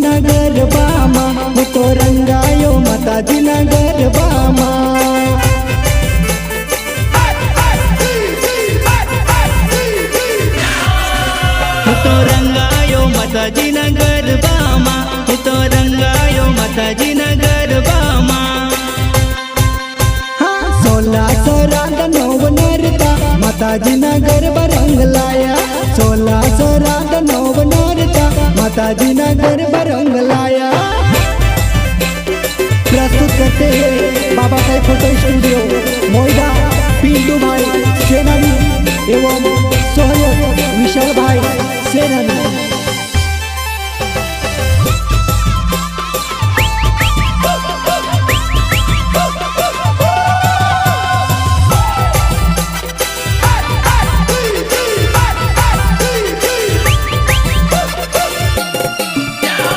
ना गरबामा હું તો રંગાયો માતાજીના ગરબામાં હું તો રંગાયો માતાજીના ગરબામાં હું તો રંગાયો માતાજીના ગરબામાં સોલા સરાગ નવ નરતા માતાજીના ગરબા રંગ લાયા સોલા સરાગ નવ નરતા माताजीना गरबा रंग लाया। प्रस्तुत करते हैं बाबा साहेब फोटो स्टूडियो मोइडा पिंटू भाई सेनानी एवं सहयोग विशाल भाई सेनानी।